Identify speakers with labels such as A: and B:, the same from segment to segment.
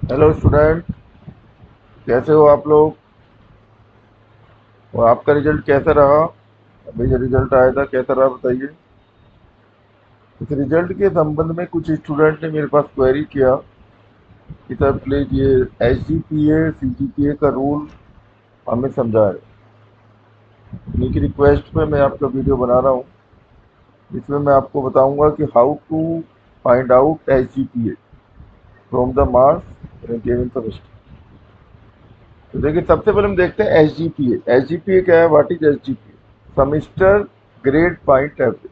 A: Hello student, कैसे हो आप लोग। और आपका रिजल्ट कैसा रहा। अभी जो रिजल्ट आया था कैसा रहा बताइए। इस रिजल्ट के संबंध में कुछ स्टूडेंट ने मेरे पास क्वेरी किया कि सर प्लीज ये H G P A C G P A का रूल हमें समझाए। उन्हीं की रिक्वेस्ट पे मैं आपका वीडियो बना रहा हूँ, जिसमें मैं आपको बताऊंगा कि how to find out H G P A from the marks given semester. तो देखिए, सबसे पहले हम देखते हैं H G P A. H G P A क्या है, what is H G P A. Semester grade point average.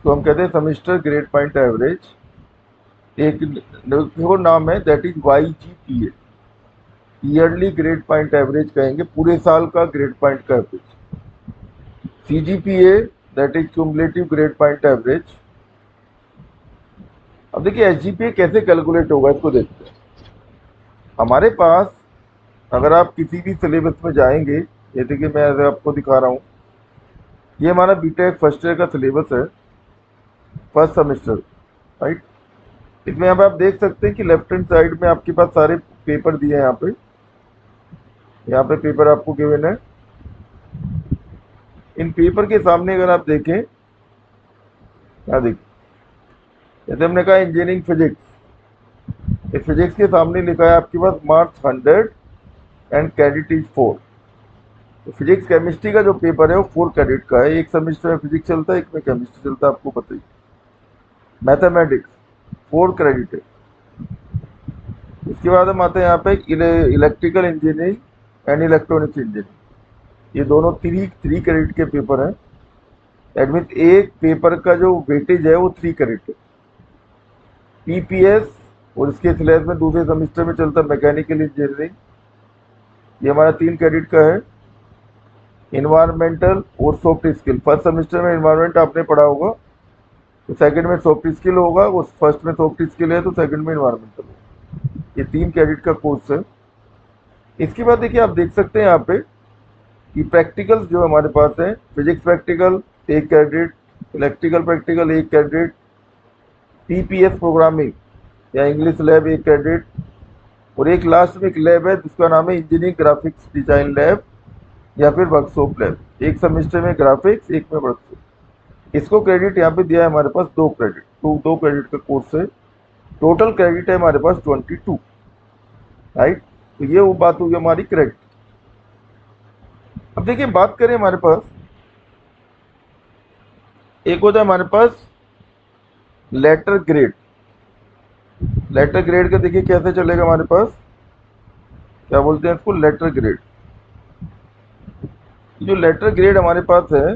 A: तो हम कहते हैं सेमिस्टर ग्रेड पॉइंट एवरेज। एक वो नाम है, that is Y G P A. Yearly grade point average कहेंगे, पूरे साल का ग्रेड पॉइंट का average. C G P A, that is cumulative grade point average. अब देखिए एच जी पी ए कैसे कैलकुलेट होगा, इसको देखते हैं। हमारे पास, अगर आप किसी भी सिलेबस में जाएंगे, ये देखिए मैं आपको दिखा रहा हूँ, ये हमारा बीटेक फर्स्ट ईयर का सिलेबस है, फर्स्ट सेमेस्टर, राइट। इसमें यहाँ पे आप देख सकते हैं कि लेफ्ट हैंड साइड में आपके पास सारे पेपर दिए हैं। यहाँ पे पेपर आपको गिवन है। इन पेपर के सामने अगर आप देखें, क्या देखिए, जैसे हमने कहा इंजीनियरिंग फिजिक्स, इस फिजिक्स के सामने लिखा है आपके pass marks 100 and credit is 4। तो फिजिक्स केमिस्ट्री का जो पेपर है वो 4 क्रेडिट का है। एक सेमेस्टर में फिजिक्स चलता है, एक में केमिस्ट्री चलता है, आपको पता ही। मैथमेटिक्स 4 क्रेडिट है। इसके बाद हम आते हैं यहाँ पे electrical engineering and electronics engineering. ये दोनों थ्री थ्री क्रेडिट के पेपर हैं। दैट मीन्स एक पेपर का जो वेटेज है वो 3 क्रेडिट है। पीपीएस, और इसके सिलेबस में दूसरे सेमेस्टर में चलता है मैकेनिकल इंजीनियरिंग, ये हमारा 3 क्रेडिट का है। इन्वायरमेंटल और सॉफ्ट स्किल, फर्स्ट सेमेस्टर में इन्वायरमेंट आपने पढ़ा होगा, तो सेकंड में सॉफ्ट स्किल होगा। उस फर्स्ट में सॉफ्ट स्किल है तो सेकंड में इन्वायरमेंटल होगा। ये 3 क्रेडिट का कोर्स है। इसके बाद देखिए, आप देख सकते हैं यहाँ पे कि प्रैक्टिकल्स जो हमारे पास है, physics practical 1 credit, electrical practical 1 credit, PPS programming या इंग्लिश लैब 1 क्रेडिट, और एक लास्ट में एक लैब है जिसका नाम है इंजीनियरिंग ग्राफिक्स डिजाइन लैब या फिर वर्कशॉप लैब। एक सेमेस्टर में ग्राफिक्स, एक में वर्कशॉप। इसको क्रेडिट यहाँ पे दिया है हमारे पास 2 क्रेडिट, तो 2 क्रेडिट का कोर्स है। टोटल क्रेडिट है हमारे पास 22, राइट। तो ये वो बात होगी हमारी क्रेडिट। अब देखिए, बात करें हमारे पास, एक होता है हमारे पास लेटर ग्रेड। लेटर ग्रेड का देखिए कैसे चलेगा हमारे पास, क्या बोलते हैं इसको, लेटर ग्रेड। जो लेटर ग्रेड हमारे पास है,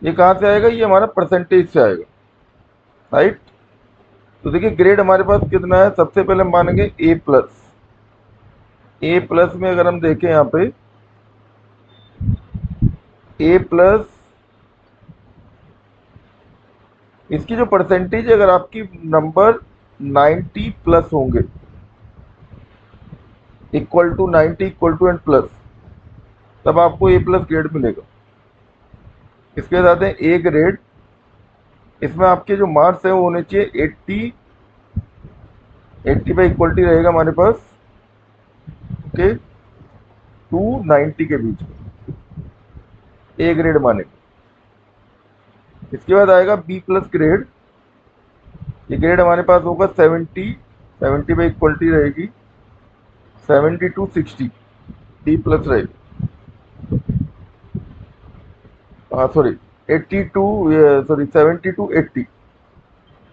A: ये कहाँ से आएगा, ये हमारा परसेंटेज से आएगा, राइट। तो देखिए ग्रेड हमारे पास कितना है, सबसे पहले हम मानेंगे ए प्लस। ए प्लस में अगर हम देखें यहाँ पे, ए प्लस, इसकी जो परसेंटेज है, अगर आपकी नंबर 90 प्लस होंगे, equal to 90 equal to and plus, तब आपको ए प्लस ग्रेड मिलेगा। इसके बाद आते हैं ए ग्रेड। इसमें आपके जो मार्क्स है वो होने चाहिए 80, 80 पे इक्वलिटी रहेगा हमारे पास, ओके, टू 90 के बीच में ए ग्रेड माने। इसके बाद आएगा बी प्लस ग्रेड। ये ग्रेड हमारे पास होगा 70, 70 पे इक्वलिटी रहेगी 70 टू 60, डी प्लस रहेगा। हाँ सॉरी, 80 टू, सॉरी 70 टू 80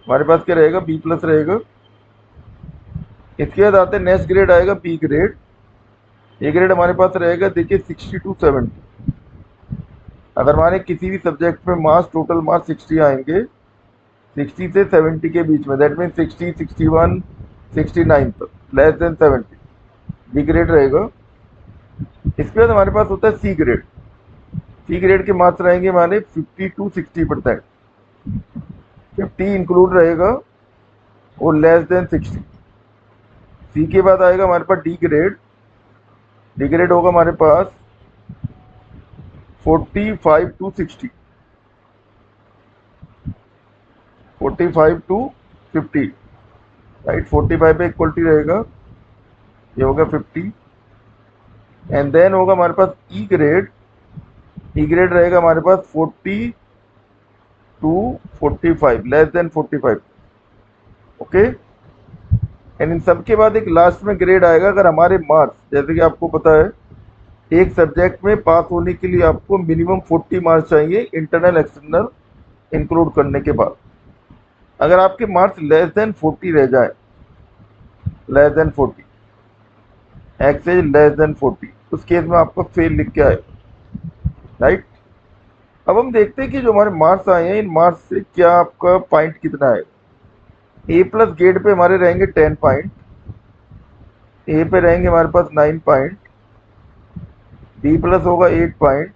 A: हमारे पास क्या रहेगा, बी प्लस रहेगा। इसके बाद आते हैं नेक्स्ट ग्रेड आएगा बी ग्रेड। ये ग्रेड हमारे पास रहेगा देखिए 60 टू 70। अगर हमारे किसी भी सब्जेक्ट में मार्क्स, टोटल मार्क्स 60 आएंगे, 60 से 70 के बीच में, दैट मीन 60, 61, 69 तक, लेस देन 70, बी ग्रेड रहेगा। इसके बाद हमारे पास होता है सी ग्रेड। सी ग्रेड के मार्क्स रहेंगे हमारे 50 टू 60%, 50 इंक्लूड रहेगा और लेस देन 60। सी के बाद आएगा हमारे पास डी ग्रेड। डी ग्रेड होगा हमारे पास 45 टू 60, 45 टू 50। राइट। 45 पे इक्वलिटी रहेगा, ये होगा 50। एंड देन होगा हमारे पास ई ग्रेड। ई ग्रेड रहेगा हमारे पास 40 to 45, less than 45। Okay. And इन सब के बाद एक लास्ट में ग्रेड आएगा अगर हमारे मार्क्स, जैसे कि आपको पता है एक सब्जेक्ट में पास होने के लिए आपको मिनिमम 40 मार्क्स चाहिए, इंटरनल एक्सटर्नल इंक्लूड करने के बाद। अगर आपके मार्क्स लेस देन 40 रह जाए, less than 40, excess less than 40, उस केस में आपको फेल लिख के आए। राइट। अब हम देखते हैं कि जो हमारे मार्क्स आए हैं, इन मार्क्स से क्या आपका पॉइंट कितना है। ए प्लस ग्रेड पे हमारे रहेंगे 10 पॉइंट, ए पे रहेंगे हमारे पास 9 पॉइंट, बी प्लस होगा 8 पॉइंट,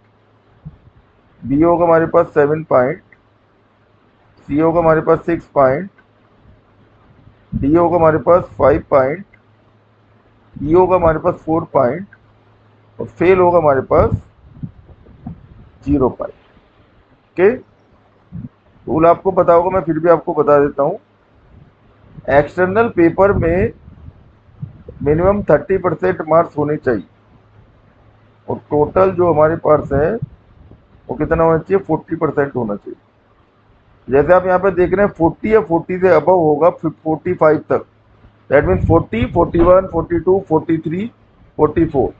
A: बी होगा हमारे पास 7 पॉइंट, सी होगा हमारे पास 6 पॉइंट, डी होगा हमारे पास 5 पॉइंट, ई होगा हमारे पास 4 पॉइंट, और फेल होगा हमारे पास 0 पॉइंट। ओके। रूल आपको पता होगा, मैं फिर भी आपको बता देता हूँ। एक्सटर्नल पेपर में मिनिमम 30% मार्क्स होने चाहिए, और टोटल जो हमारे पास है वो कितना होना चाहिए, 40% होना चाहिए। जैसे आप यहाँ पे देख रहे हैं 40 या 40 से अबव होगा 45 तक, दैट मीन्स 40, 41, 42, 43, 44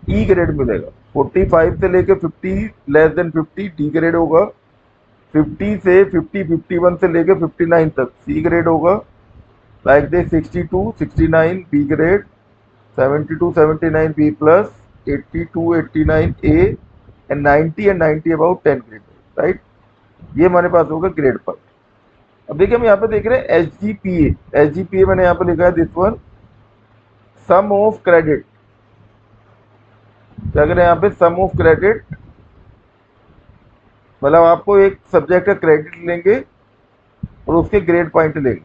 A: ई ग्रेड मिलेगा। 45 से लेके 50, लेस देन 50 डी ग्रेड होगा। 50 से 50, 51 से लेके 59 तक सी ग्रेड होगा। Like this 62, 69 B grade, 72, 79 B plus, 82, 89 A, and 90 and 90 about 10 grade. Right. ये हमारे पास होगा ग्रेड पर। अब देखिए हम यहाँ पे देख रहे हैं H G P A. H G P A मैंने यहाँ पे लिखा है this one, sum of credit. क्या करें यहाँ पे, सम ऑफ क्रेडिट, मतलब आपको एक सब्जेक्ट का क्रेडिट लेंगे और उसके ग्रेड पॉइंट लेंगे,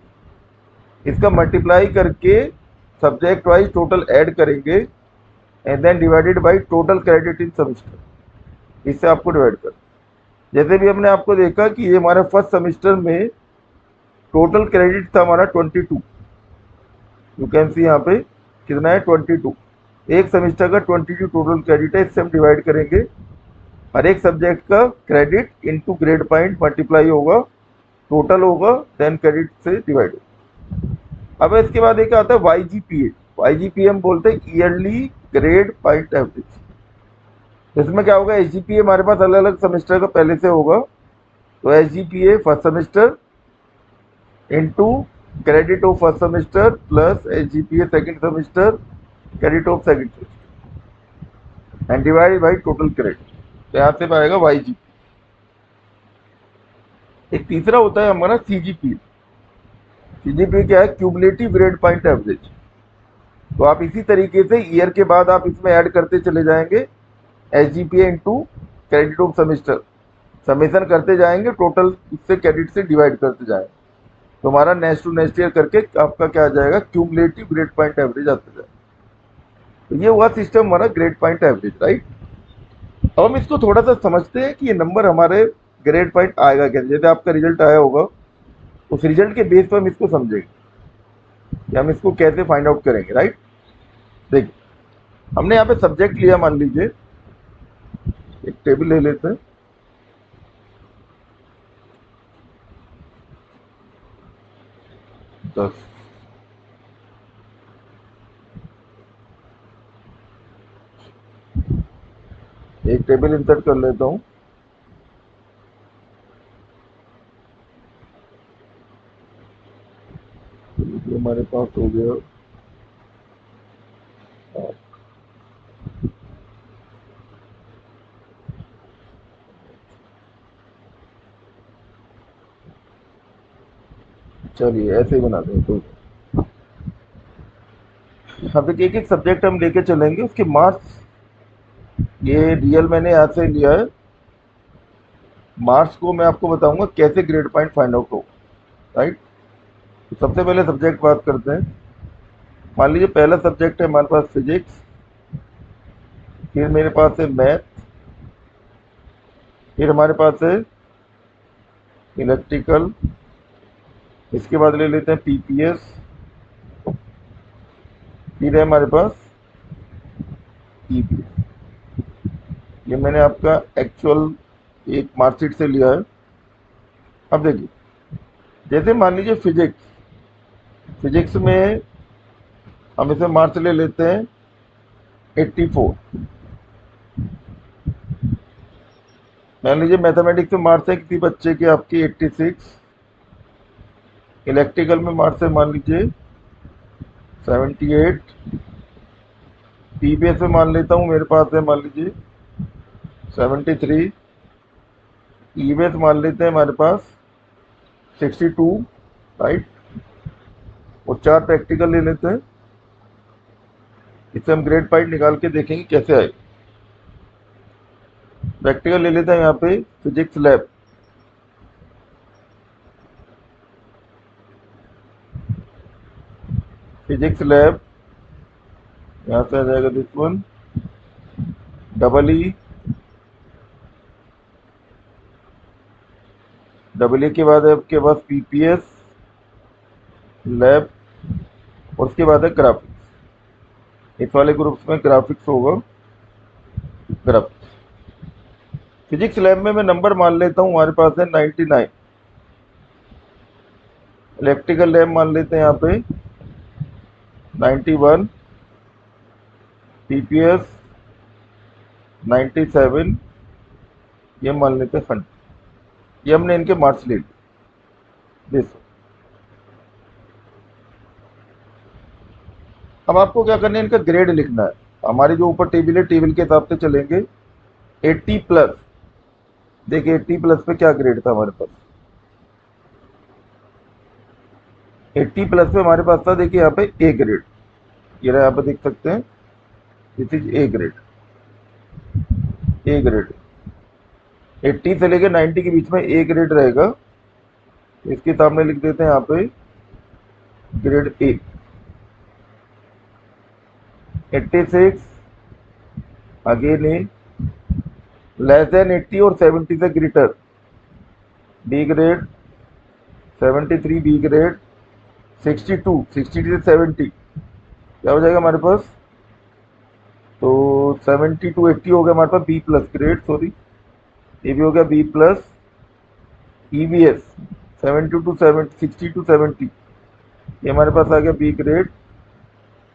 A: इसका मल्टीप्लाई करके सब्जेक्ट वाइज टोटल ऐड करेंगे, and then divided by total credit in semester, इससे आपको डिवाइड कर। जैसे भी हमने आपको देखा कि ये हमारे फर्स्ट सेमेस्टर में टोटल क्रेडिट था हमारा 22। यू कैन सी यहाँ पे कितना है, 22। एक सेमेस्टर का 22 टोटल क्रेडिट है, इससे हम डिवाइड करेंगे। हर एक सब्जेक्ट का credit into grade point multiply होगा, टोटल होगा, देन क्रेडिट से डिवाइड होगा। अब इसके बाद एक आता है Y G P A. Y G P A हम बोलते हैं ईयरली ग्रेड पॉइंट एवरेज। इसमें क्या होगा, एच जी पी ए हमारे पास अलग अलग सेमेस्टर का पहले से होगा, तो H G P A first semester into credit of first semester plus H G P A second semester credit of second semester and divide by total credit. तो यहाँ से आएगा वाई जी। एक तीसरा होता है हमारा सी जी पी। सी जी पी क्या है, क्यूमुलेटिव ग्रेड पॉइंट एवरेज। तो आप इसी तरीके से ईयर के बाद आप इसमें ऐड करते चले जाएंगे, H G P A into credit of semester, summation करते जाएंगे, टोटल उससे क्रेडिट से डिवाइड करते जाएंगे, तो हमारा नेक्स्ट टू नेक्स्ट ईयर करके आपका क्या आ जाएगा, क्यूमुलेटिव ग्रेड पॉइंट एवरेज आता जाएगा। तो ये हुआ सिस्टम हमारा ग्रेड पॉइंट एवरेज। राइट। अब हम इसको थोड़ा सा समझते हैं कि ये नंबर हमारे ग्रेड पॉइंट आएगा कैसे। जैसे आपका रिजल्ट आया होगा, उस रिजल्ट के बेस पर हम इसको समझेंगे कि हम इसको कैसे फाइंड आउट करेंगे। राइट। देखिए हमने यहाँ पे सब्जेक्ट लिया, मान लीजिए एक टेबल ले लेते हैं, 10। एक टेबल इंसर्ट कर लेता हूँ। ये हमारे पास हो गया, चलिए ऐसे ही बनाते हैं। तो अब एक एक सब्जेक्ट हम लेके चलेंगे, उसके मार्क्स, ये रियल मैंने यहाँ से लिया है। मार्क्स को मैं आपको बताऊंगा कैसे ग्रेड पॉइंट फाइंड आउट हो। राइट। तो सबसे पहले सब्जेक्ट बात करते हैं। मान लीजिए पहला सब्जेक्ट है हमारे पास फिजिक्स, फिर मेरे पास है मैथ, फिर हमारे पास है इलेक्ट्रिकल, इसके बाद ले लेते हैं पीपीएस, फिर है हमारे पास ईवीएस। ये मैंने आपका एक्चुअल एक मार्कशीट से लिया है। अब देखिए, जैसे मान लीजिए फिजिक्स, फिजिक्स में हम इसे मार्क्स ले लेते हैं 84। मान लीजिए मैथमेटिक्स में मार्क्स है किसी बच्चे के आपकी 86। इलेक्ट्रिकल में मार्क्स है मान लीजिए 78। पीपीएस में मान लेता हूँ मेरे पास है मान लीजिए 73। ईवीएस मान लेते हैं हमारे पास 62, राइट। और 4 प्रैक्टिकल ले लेते हैं। इससे हम ग्रेड पॉइंट निकाल के देखेंगे कैसे आए। प्रैक्टिकल ले लेते हैं यहाँ पे फिजिक्स लैब। फिजिक्स लैब यहाँ से आ जाएगा this one, double E. Double E के बाद है आपके पास पीपीएस लैब, और उसके बाद है ग्राफिक्स। इस वाले ग्रुप्स में ग्राफिक्स होगा। ग्राफिक्स फिजिक्स लैब में मैं नंबर मान लेता हूँ हमारे पास है 99। इलेक्ट्रिकल लैब मान लेते हैं यहाँ पे 91। पीपीएस 97। ये मान लेते हैं 100। ये हमने इनके मार्क्स ले लिए। दिस, अब आपको क्या करना है, इनका ग्रेड लिखना है। हमारी जो ऊपर टेबल है, टेबल के हिसाब से चलेंगे। 80 प्लस, देखिए 80 प्लस पे क्या ग्रेड था हमारे पास। 80 प्लस पे हमारे पास था, देखिए यहाँ पे ए ग्रेड। ये रहा, यहाँ पे देख सकते हैं, this is A grade. A grade 80 से लेकर 90 के बीच में ए ग्रेड रहेगा। इसके सामने लिख देते हैं यहाँ पे grade A. 86 again A, less than 80 और 70 से greater B grade. 73 B grade. 62, 60 से 70 क्या हो जाएगा हमारे पास, तो 70 टू 80 हो गया हमारे पास बी प्लस ग्रेड, सॉरी, ये भी हो गया B plus. EVS 70 to 70, 60 to 70, ये हमारे पास आ गया बी ग्रेड।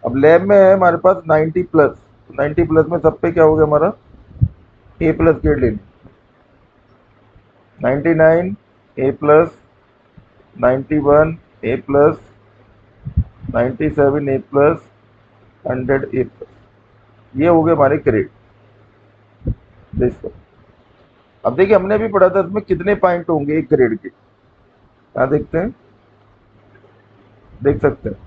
A: अब लैब में है हमारे पास 90 प्लस। 90 प्लस में सब पे क्या हो गया हमारा, ए प्लस ग्रेड ले लें। 99 ए प्लस, 91 ए प्लस, 97 ए प्लस, 100 ए प्लस। ये हो गए हमारे ग्रेड। देखो, अब देखिए हमने अभी पढ़ा था इसमें कितने पॉइंट होंगे एक ग्रेड के। क्या देखते हैं, देख सकते हैं।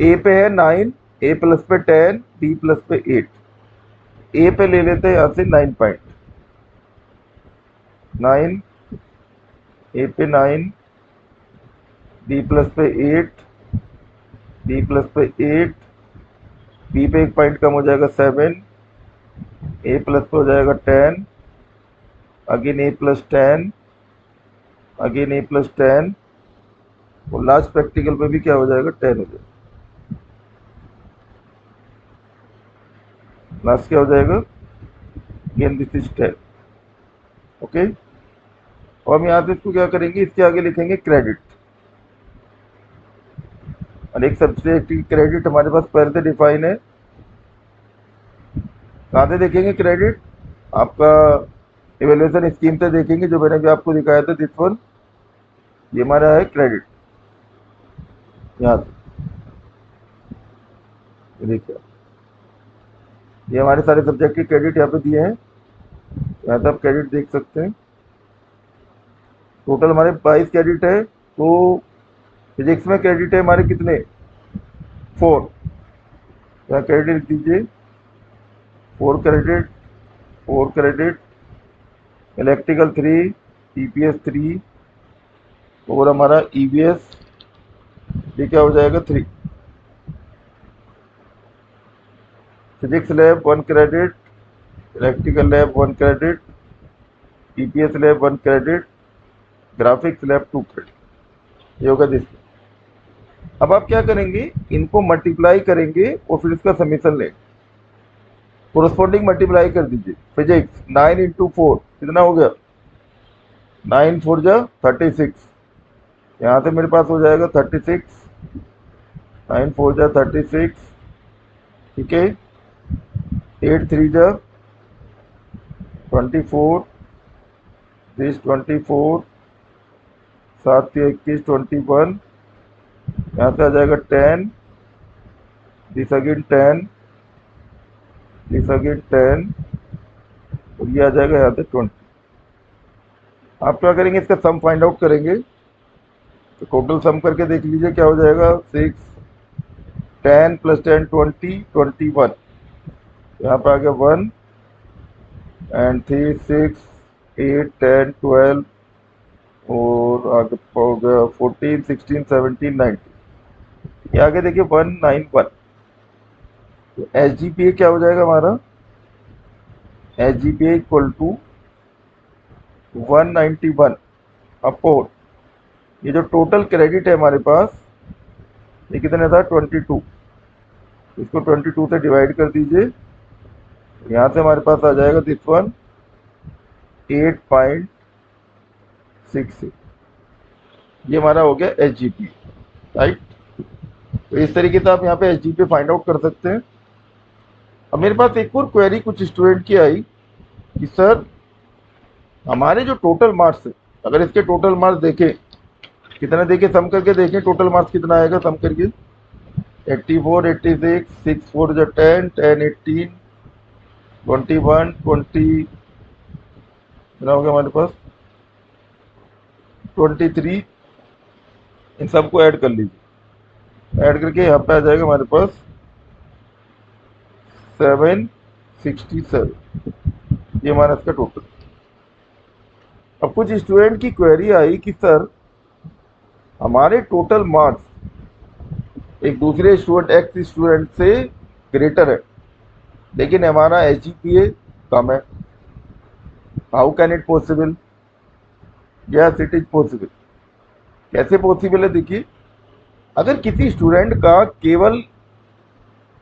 A: ए पे है 9, ए प्लस पे 10, बी प्लस पे 8। ए पे ले लेते हैं यहाँ से 9 पॉइंट। 9, ए पे 9, बी प्लस पे 8, बी प्लस पे 8, बी पे एक पॉइंट कम हो जाएगा 7, ए प्लस पे हो जाएगा 10, again A plus 10, again A plus 10, और लास्ट प्रैक्टिकल पे भी क्या हो जाएगा, 10 हो जाएगा। लास्ट क्या हो जाएगा, अगेन दिस इज 10। ओके, और हम यहाँ से इसको क्या करेंगे, इसके आगे लिखेंगे क्रेडिट। और एक सब्जेक्ट की क्रेडिट हमारे पास पहले से डिफाइन है। कहाँ से देखेंगे क्रेडिट, आपका इवेल्यूएशन स्कीम से देखेंगे, जो मैंने भी आपको दिखाया था दिस वन। ये हमारा है क्रेडिट, यहाँ से देखिए, ये हमारे सारे सब्जेक्ट के क्रेडिट यहाँ पे दिए हैं। यहाँ से आप क्रेडिट देख सकते हैं। टोटल हमारे 22 क्रेडिट है। तो फिजिक्स में क्रेडिट है हमारे कितने, 4। यहाँ क्रेडिट लिख दीजिए, 4 क्रेडिट, 4 क्रेडिट। इलेक्ट्रिकल 3, ईपीएस 3, और हमारा ईवीएस ये क्या हो जाएगा 3। Physics lab 1 credit, electrical lab 1 credit, EPS lab 1 credit, graphics lab 2 credit. ये होगा दिस। अब आप क्या करेंगे, इनको मल्टीप्लाई करेंगे और फिर इसका समीशन लेंगे, कोरस्पॉन्डिंग मल्टीप्लाई कर दीजिए। फिजिक्स 9 इंटू 4 कितना हो गया, 9 4 जा 36, यहाँ से मेरे पास हो जाएगा 36, 9 4 जा 36, ठीक है। 8 3 जा 24, दिस 24, 7 21 21, यहाँ से आ जाएगा 10, दिस अगेन 10, दिस अगेन 10, और ये आ जाएगा यहाँ से 20। आप क्या करेंगे, इसका सम फाइंड आउट करेंगे, तो टोटल सम करके देख लीजिए क्या हो जाएगा, 6 10 प्लस 10 20 21, यहाँ पे आ गया 1 एंड 3 6 8 10 12 और आगे हो गया 14 16 17 19, ये आगे देखिए 191। तो एस जी पी ए क्या हो जाएगा हमारा, S G P A equal to 191 upon ये जो टोटल क्रेडिट है हमारे पास, ये कितने था 22, इसको 22 से डिवाइड कर दीजिए, यहाँ से हमारे पास आ जाएगा दिस वन 8.66, ये हमारा हो गया एच जी पी, राइट। तो इस तरीके से आप यहाँ पे H G P find out कर सकते हैं। अब मेरे पास एक और क्वेरी कुछ स्टूडेंट की आई कि सर हमारे जो टोटल मार्क्स है, अगर इसके टोटल मार्क्स देखें कितना, देखें सम करके देखें टोटल मार्क्स कितना आएगा सम करके, 84 86 6 4 जो 10 10 18 21 20, कितना हो गया हमारे पास 23, इन सबको ऐड कर लीजिए, ऐड करके यहाँ पे आ जाएगा हमारे पास 767, ये हमारा इसका टोटल। अब कुछ स्टूडेंट की क्वेरी आई कि सर हमारे टोटल मार्क्स एक दूसरे स्टूडेंट एक्स स्टूडेंट से ग्रेटर है, लेकिन हमारा एच जी पी ए कम है, how can it possible, yes it is possible. कैसे पॉसिबल है, देखिए अगर किसी स्टूडेंट का केवल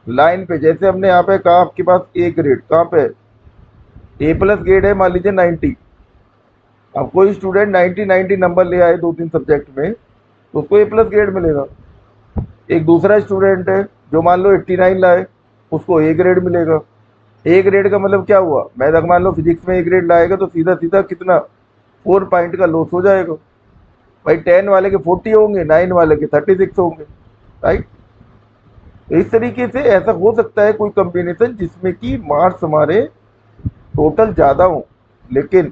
A: लाइन पे, जैसे हमने यहाँ पे कहा आपके पास ए ग्रेड कहाँ पे है, ए प्लस ग्रेड है मान लीजिए 90, अब कोई स्टूडेंट 90 90 नंबर ले आए 2 3 सब्जेक्ट में तो उसको ए प्लस ग्रेड मिलेगा। एक दूसरा स्टूडेंट है जो मान लो 89 लाए, उसको ए ग्रेड मिलेगा। ए ग्रेड का मतलब क्या हुआ, मैं अगर मान लो फिजिक्स में ए ग्रेड लाएगा तो सीधा सीधा कितना 4 पॉइंट का लॉस हो जाएगा भाई, 10 वाले के 40 होंगे, 9 वाले के 36 होंगे, राइट। इस तरीके से ऐसा हो सकता है कोई कॉम्बिनेशन जिसमें कि मार्क्स हमारे टोटल ज़्यादा हो, लेकिन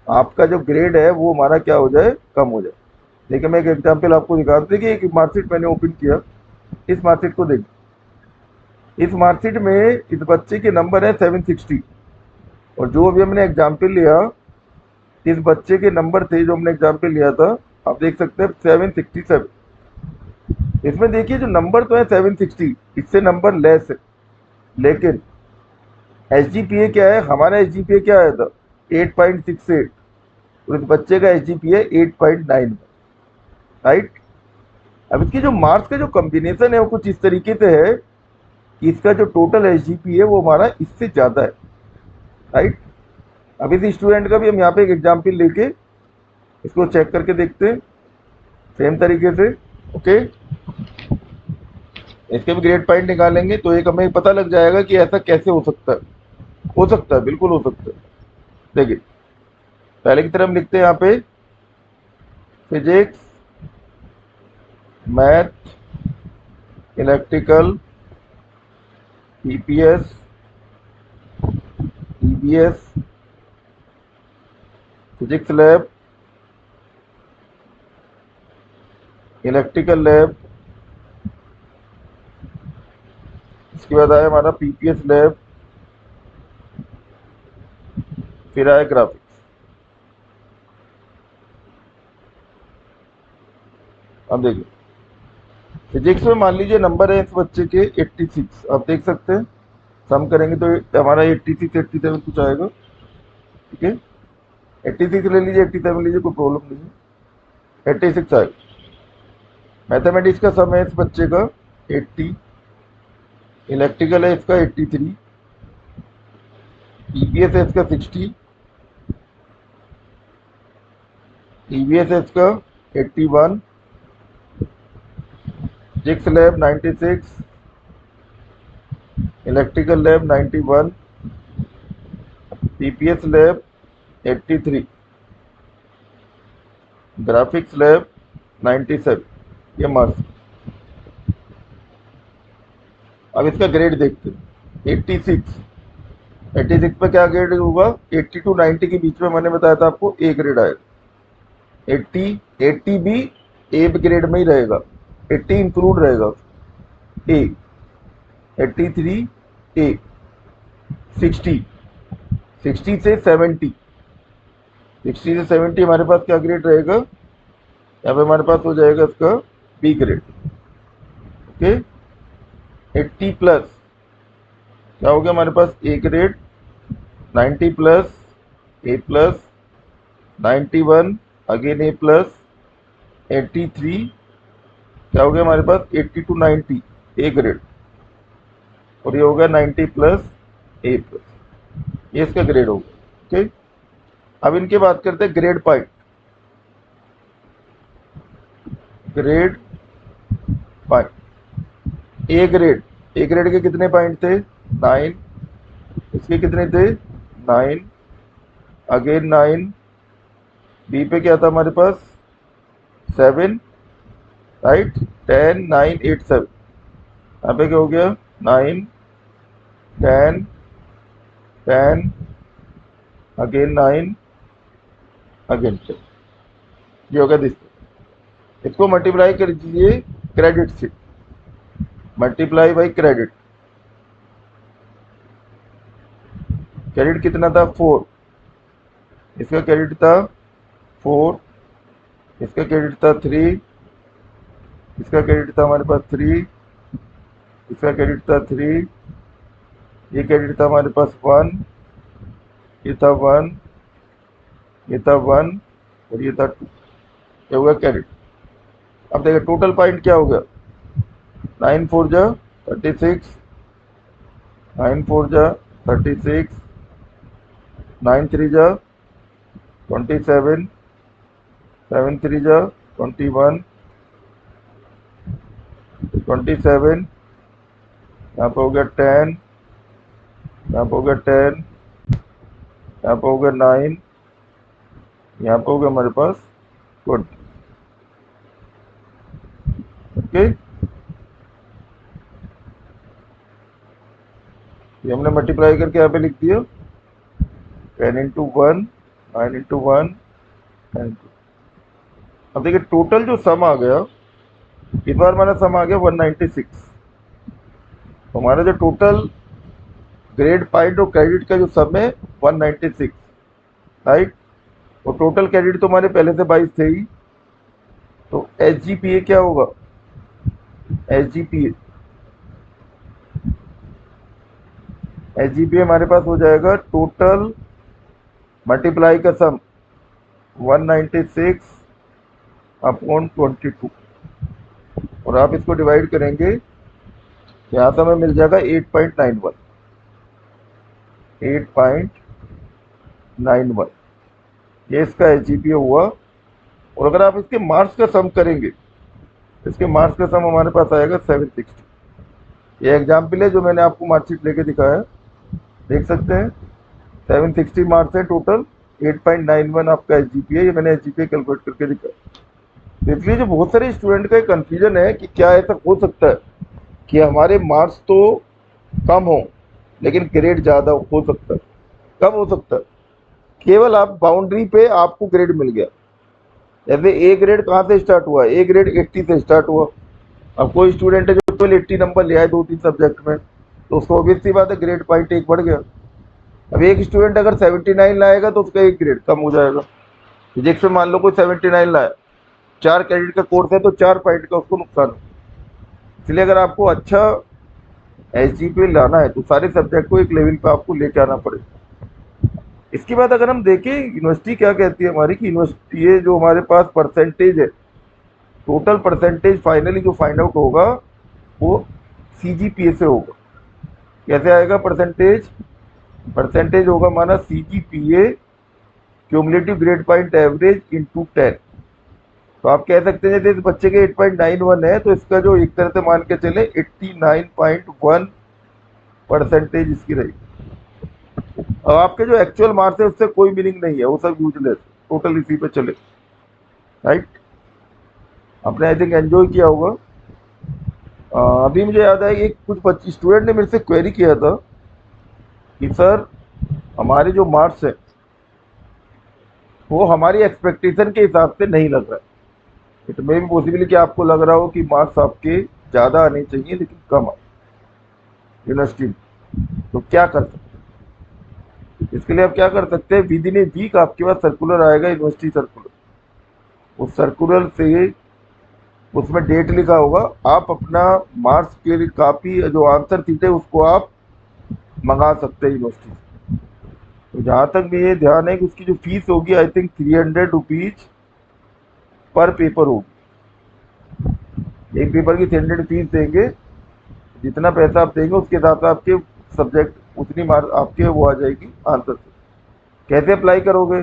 A: आपका जो ग्रेड है वो हमारा क्या हो जाए, कम हो जाए। देखिए मैं एक एग्जांपल आपको दिखाता हूँ कि एक मार्कशीट मैंने ओपन किया, इस मार्कशीट को देखिए, इस मार्कशीट में इस बच्चे के नंबर है 760, और जो अभी हमने एग्जाम्पल लिया इस बच्चे के नंबर थे जो हमने एग्जाम्पल लिया था, आप देख सकते हैं 767। इसमें देखिए जो नंबर तो है 760, इससे नंबर लेस है, लेकिन एच जी पी ए क्या है, हमारा एच जी पी ए क्या आया था 8.68, और इस बच्चे का एच जी पी ए 8.9, राइट। अब इसके जो मार्क्स का जो कॉम्बिनेशन है वो कुछ इस तरीके से है कि इसका जो टोटल एच जी पी है वो हमारा इससे ज़्यादा है, राइट। अब इस स्टूडेंट का भी हम यहाँ पे एक एग्जाम्पल लेके इसको चेक करके देखते हैं सेम तरीके से, ओके। इसके भी ग्रेड पॉइंट निकालेंगे तो एक हमें पता लग जाएगा कि ऐसा कैसे हो सकता है, हो सकता है, बिल्कुल हो सकता है। देखिए पहले की तरह हम लिखते हैं यहाँ पे physics math electrical EPS EBS physics lab electrical lab, इसके बाद आया हमारा पीपीएस लैब, फिर आया ग्राफिक्स। अब देखिए फिजिक्स में मान लीजिए नंबर है इस बच्चे के 86, आप देख सकते हैं सम करेंगे तो हमारा 86 87 कुछ आएगा, ठीक है। 86 ले लीजिए 87 लीजिए, कोई प्रॉब्लम नहीं है, 86 आएगा। मैथमेटिक्स का सम है इस बच्चे का 80, इलेक्ट्रिकल है इसका 83, ईवीएस है इसका 60, ईवीएस है इसका 81, जिक्स lab 96, electrical lab 91, PPS lab 83, graphics lab 97। ये मार्क्स। अब इसका ग्रेड देखते हैं। 86, 86 पे क्या ग्रेड होगा? 80 टू 90 के बीच में मैंने बताया था आपको ए ग्रेड आएगा। 80, 80 भी ए ग्रेड में ही रहेगा, 80 इंक्लूड रहेगा ए। 83 ए, 60, 60 से 70, 60 से 70 हमारे पास क्या ग्रेड रहेगा? यहाँ पे हमारे पास हो जाएगा इसका बी ग्रेड। ओके, 80 प्लस क्या हो गया हमारे पास? A grade. 90 plus A plus, 91 again A plus, 83 क्या हो गया हमारे पास? 80 टू 90 ए ग्रेड, और ये होगा 90 प्लस ए प्लस। ये इसका ग्रेड होगा। ओके, अब इनकी बात करते हैं grade point. Grade point, A grade के कितने पॉइंट थे? 9, इसके कितने थे? 9 अगेन 9, बी पे क्या था हमारे पास? 7, राइट, 10 9 8 7। यहाँ पे क्या हो गया? 9 10 10 अगेन 9 अगेन 10। ये होगा दिस। इसको मल्टीप्लाई कर दीजिए क्रेडिट से, मल्टीप्लाई बाई क्रेडिट। क्रेडिट कितना था? 4, इसका क्रेडिट था 4, इसका क्रेडिट था 3, इसका क्रेडिट था हमारे पास 3, इसका क्रेडिट था 3, ये क्रेडिट था हमारे पास 1, ये था 1, ये था 1, और ये था 2। ये होगा क्रेडिट। अब देखिए टोटल पॉइंट क्या होगा? 9 4 जा 36, 9 4 जा 36, 9 3 जा 27, 7 3 जा 21, 27, यहाँ पे हो गया 10, यहाँ पे हो गया 10, यहाँ पे हो गया 9, यहाँ पे हो गया हमारे पास 20। ओके, ये हमने मल्टीप्लाई करके यहाँ पे लिख दिया 10 इंटू 1, 9 इंटू 1, 10 इंटू। अब देखिए टोटल जो सम आ गया, इस बार हमारा सम आ गया 196। तो हमारा जो टोटल ग्रेड पॉइंट और क्रेडिट का जो सम है 196, राइट। और टोटल क्रेडिट तो हमारे पहले से 22 थे ही। तो एसजीपीए क्या होगा? एसजीपीए एसजीपीए हमारे पास हो जाएगा टोटल मल्टीप्लाई का सम 196 अपॉन 22, और आप इसको डिवाइड करेंगे, यहाँ से हमें मिल जाएगा 8.91, 8.91। ये इसका एसजीपीए हुआ। और अगर आप इसके मार्क्स का सम करेंगे, इसके मार्क्स का सम हमारे पास आएगा 760। ये एग्जाम्पल है जो मैंने आपको मार्कशीट लेके दिखाया, देख सकते हैं 760 मार्क्स है टोटल, 8.91 आपका एसजीपीए। ये मैंने एसजीपीए कैलकुलेट करके दिखाया। इसलिए जो बहुत सारे स्टूडेंट का एक कन्फ्यूजन है कि क्या ऐसा हो सकता है कि हमारे मार्क्स तो कम हो लेकिन ग्रेड ज़्यादा हो सकता है। कब हो सकता है? केवल आप बाउंड्री पे आपको ग्रेड मिल गया। जैसे ए ग्रेड कहाँ से स्टार्ट हुआ? ए ग्रेड 80 से स्टार्ट हुआ। अब कोई स्टूडेंट है जो केवल 80 नंबर ले आए 2-3 सब्जेक्ट में, तो उसको ऑब्वियस सी बात है ग्रेड पॉइंट 1 बढ़ गया। अब एक स्टूडेंट अगर 79 लाएगा तो उसका एक ग्रेड कम हो जाएगा। फिजिक्स में मान लो कोई 79 लाया, 4 क्रेडिट का कोर्स है तो 4 पॉइंट का उसको नुकसान हो। इसलिए अगर आपको अच्छा एसजीपीए लाना है तो सारे सब्जेक्ट को एक लेवल पे आपको लेके आना पड़ेगा। इसके बाद अगर हम देखें यूनिवर्सिटी क्या कहती है हमारी, कि यूनिवर्सिटी ये जो हमारे पास परसेंटेज है, टोटल परसेंटेज फाइनली जो फाइंड आउट होगा वो सीजीपीए से होगा। कैसे आएगा परसेंटेज? परसेंटेज होगा माना CGPA cumulative grade point average into 10। तो आप कह सकते हैं जैसे इस बच्चे के 8.91 है तो इसका जो एक तरह से मान के चले 89.1 परसेंटेज इसकी रहेगी। अब आपके जो एक्चुअल मार्क्स है उससे कोई मीनिंग नहीं है, वो सब यूजलेस, टोटल इसी पे चले। राइट, आपने आई थिंक एंजॉय किया होगा। अभी मुझे याद है एक कुछ बच्चे स्टूडेंट ने मेरे से क्वेरी किया था कि सर हमारे जो मार्क्स है वो हमारी एक्सपेक्टेशन के हिसाब से नहीं लग रहा है। इट मे भी पॉसिबल कि आपको लग रहा हो कि मार्क्स आपके ज़्यादा आने चाहिए लेकिन कम आए यूनिवर्सिटी में। तो क्या कर सकते हैं इसके लिए? आप क्या कर सकते हैं, विद इन ए वीक आपके पास सर्कुलर आएगा, यूनिवर्सिटी सर्कुलर। उस सर्कुलर से उसमें डेट लिखा होगा, आप अपना मार्क्स की कापी जो आंसर शीट है उसको आप मंगा सकते हैं यूनिवर्सिटी से। तो जहाँ तक मुझे ध्यान है कि उसकी जो फीस होगी I think 300 rupees per paper होगी। एक पेपर की 300 फीस देंगे, जितना पैसा आप देंगे उसके हिसाब से आपके सब्जेक्ट उतनी मार्क आपके वो आ जाएगी आंसर से। कैसे अप्लाई करोगे?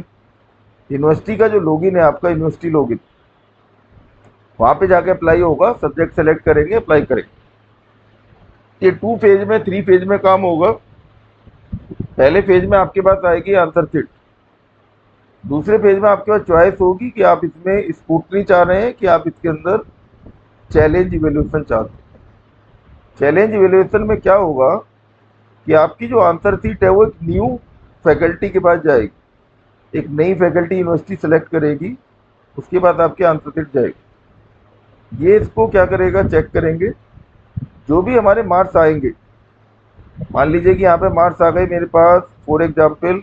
A: यूनिवर्सिटी का जो लॉगिन है आपका, यूनिवर्सिटी लॉगिन, वहाँ पे जाके अप्लाई होगा, सब्जेक्ट सेलेक्ट करेंगे, अप्लाई करेंगे। ये 2 फेज में 3 फेज में काम होगा। पहले फेज में आपके पास आएगी आंसर शीट, दूसरे फेज में आपके पास चॉइस होगी कि आप इसमें स्क्रूटनी चाह रहे हैं कि आप इसके अंदर चैलेंज इवेल्यूएशन चाहते हैं। चैलेंज इवेल्यूएशन में क्या होगा कि आपकी जो आंसर शीट है वो एक न्यू फैकल्टी के पास जाएगी, एक नई फैकल्टी यूनिवर्सिटी सेलेक्ट करेगी, उसके बाद आपकी आंसर शीट जाएगी। ये इसको क्या करेगा, चेक करेंगे जो भी हमारे मार्क्स आएंगे। मान लीजिए कि यहाँ पे मार्क्स आ गए मेरे पास, फॉर एग्जाम्पल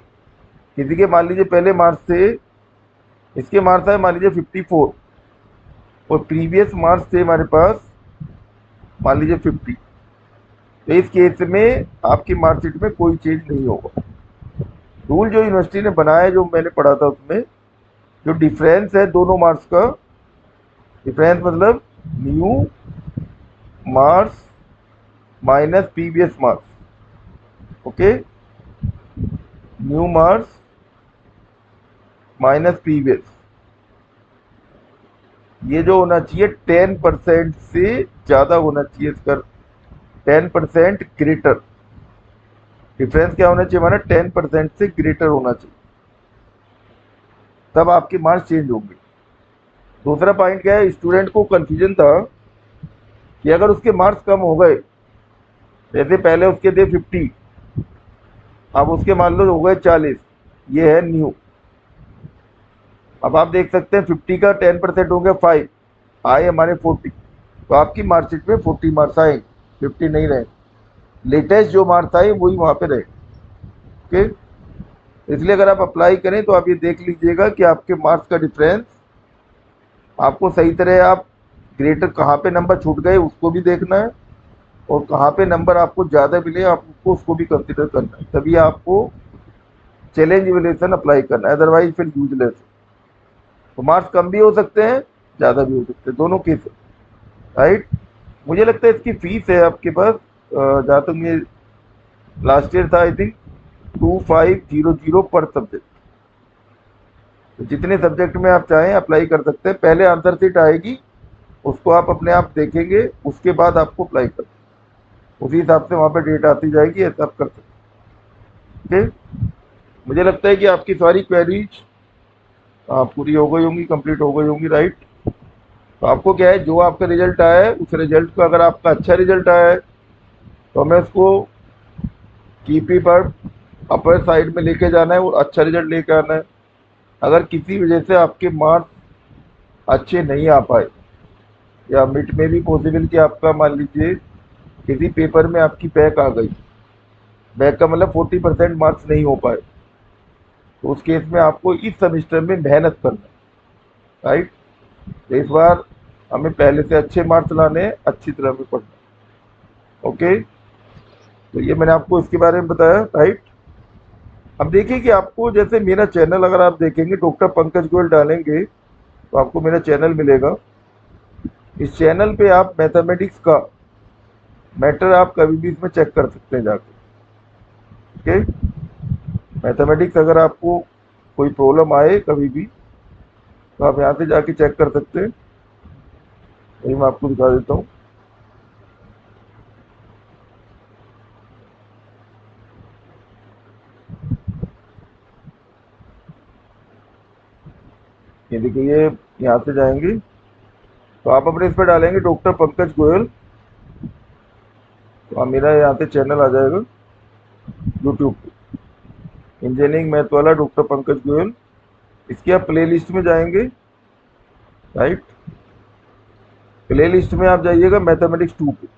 A: किसी के मान लीजिए पहले मार्क्स थे, इसके मार्क्स आए मान लीजिए 54 और प्रीवियस मार्क्स थे हमारे पास मान लीजिए 50। तो इस केस में आपकी मार्कशीट में कोई चेंज नहीं होगा। रूल जो यूनिवर्सिटी ने बनाया है, जो मैंने पढ़ा था उसमें, जो डिफरेंस है दोनों मार्क्स का, डिफरेंस मतलब new marks minus previous marks. Okay, new marks minus previous, ये जो होना चाहिए 10% से ज़्यादा होना चाहिए इसका, 10% ग्रेटर। डिफरेंस क्या होना चाहिए हमारा? 10% से ग्रेटर होना चाहिए, तब आपके मार्क्स चेंज होंगे। दूसरा पॉइंट क्या है, स्टूडेंट को कंफ्यूजन था कि अगर उसके मार्क्स कम हो गए, जैसे पहले उसके थे 50, अब उसके मान लो हो गए 40, ये है न्यू। अब आप देख सकते हैं 50 का 10% हो गया 5, आए हमारे 40, तो आपकी मार्कशीट में 40 मार्क्स आएंगे, 50 नहीं रहे। लेटेस्ट जो मार्क्स आए वही वहाँ पे रहे। ओके, इसलिए अगर आप अप्लाई करें तो आप ये देख लीजिएगा कि आपके मार्क्स का डिफरेंस आपको सही तरह, आप ग्रेटर कहाँ पे नंबर छूट गए उसको भी देखना है, और कहाँ पे नंबर आपको ज़्यादा मिले आपको उसको भी कंसिडर करना है, तभी आपको चैलेंज इवेल्यूएशन अप्लाई करना है, अदरवाइज फिर यूजलेस। तो मार्क्स कम भी हो सकते हैं, ज़्यादा भी हो सकते हैं, दोनों केस है। राइट, मुझे लगता है इसकी फीस है आपके पास, जहाँ तक मुझे लास्ट ईयर था आई थिंक 2500 पर सब्जेक्ट। तो जितने सब्जेक्ट में आप चाहें अप्लाई कर सकते हैं। पहले आंसर शीट आएगी, उसको आप अपने आप देखेंगे, उसके बाद आपको अप्लाई कर, उसी हिसाब से वहाँ पर डेट आती जाएगी, ऐसा आप कर सकते हैं। ओके, मुझे लगता है कि आपकी सारी क्वेरीज पूरी हो गई होंगी, कंप्लीट हो गई होंगी। राइट, तो आपको क्या है, जो आपका रिजल्ट आया है उस रिजल्ट का, अगर आपका अच्छा रिजल्ट आया है तो हमें उसको कीपी पर अपर साइड में लेके जाना है और अच्छा रिजल्ट लेके आना है। अगर किसी वजह से आपके मार्क्स अच्छे नहीं आ पाए, या मिड में भी पॉसिबल कि आपका मान लीजिए किसी पेपर में आपकी बैक आ गई, बैक का मतलब 40% मार्क्स नहीं हो पाए, तो उस केस में आपको इस सेमिस्टर में मेहनत करना है। राइट, तो इस बार हमें पहले से अच्छे मार्क्स लाने हैं, अच्छी तरह में पढ़ना है। ओके, तो ये मैंने आपको इसके बारे में बताया। राइट, अब देखिए कि आपको जैसे मेरा चैनल अगर आप देखेंगे, डॉक्टर पंकज गोयल डालेंगे तो आपको मेरा चैनल मिलेगा। इस चैनल पे आप मैथमेटिक्स का मैटर आप कभी भी इसमें चेक कर सकते हैं जाके। ओके, मैथमेटिक्स अगर आपको कोई प्रॉब्लम आए कभी भी तो आप यहाँ से जाके चेक कर सकते हैं। ये मैं आपको दिखा देता हूँ। ये देखिए, ये यहाँ से जाएंगे तो आप अपने इस पर डालेंगे डॉक्टर पंकज गोयल, तो मेरा यहाँ से चैनल आ जाएगा यूट्यूब पे, इंजीनियरिंग मैथ वाला डॉक्टर पंकज गोयल। इसकी आप प्ले लिस्ट में जाएंगे, राइट। प्ले लिस्ट में आप जाइएगा मैथमेटिक्स 2 पे।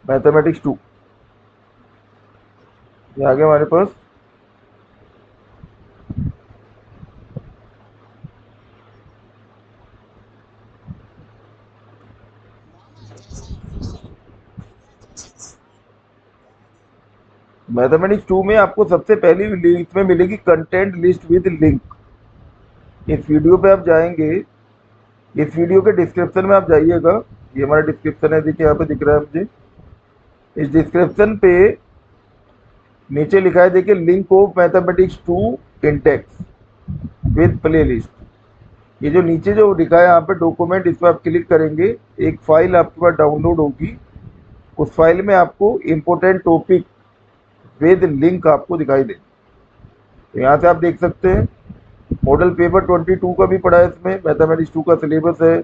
A: मैथमेटिक्स 2 ये आ गया हमारे पास। मैथमेटिक्स 2 में आपको सबसे पहली लिंक में मिलेगी कंटेंट लिस्ट विद लिंक। इस वीडियो पे आप जाएंगे, इस वीडियो के डिस्क्रिप्शन में आप जाइएगा। ये हमारा डिस्क्रिप्शन है, देखिए यहाँ पे दिख रहा है मुझे। इस डिस्क्रिप्शन पे नीचे लिखा है, देखिए, link of mathematics 2 in text with play list. ये जो नीचे जो लिखा है यहाँ पे डॉक्यूमेंट, इस पर आप क्लिक करेंगे, एक फाइल आपके पास डाउनलोड होगी। उस फाइल में आपको इम्पोर्टेंट टॉपिक विद लिंक आपको दिखाई दे। तो यहाँ से आप देख सकते हैं मॉडल पेपर 22 का भी पड़ा है इसमें, मैथमेटिक्स 2 का सिलेबस है।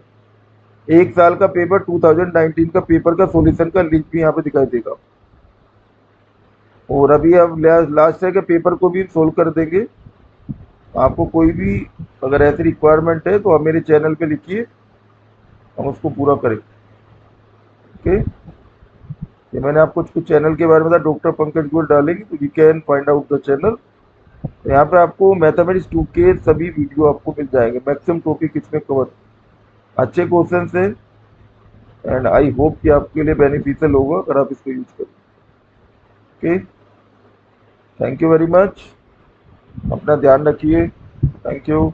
A: एक साल का पेपर 2019 का पेपर का सॉल्यूशन का लिंक भी यहाँ पे दिखाई देगा। और अभी अब लास्ट ईयर के पेपर को भी सोल्व कर देंगे। आपको कोई भी अगर ऐसी रिक्वायरमेंट है तो आप मेरे चैनल पे लिखिए, हम उसको पूरा करें। ओके, ये मैंने आपको कुछ चैनल के बारे में बताया, डॉक्टर पंकज गोयल डालेंगे तो you can find out the channel. तो यहाँ पे आपको मैथमेटिक्स 2 के सभी वीडियो आपको मिल जाएंगे, मैक्सिमम टॉपिक इसमें कवर, अच्छे क्वेश्चन है। एंड आई होप कि आपके लिए बेनिफिशियल होगा अगर आप इसको यूज करें। Okay, thank you very much, अपना ध्यान रखिए। Thank you.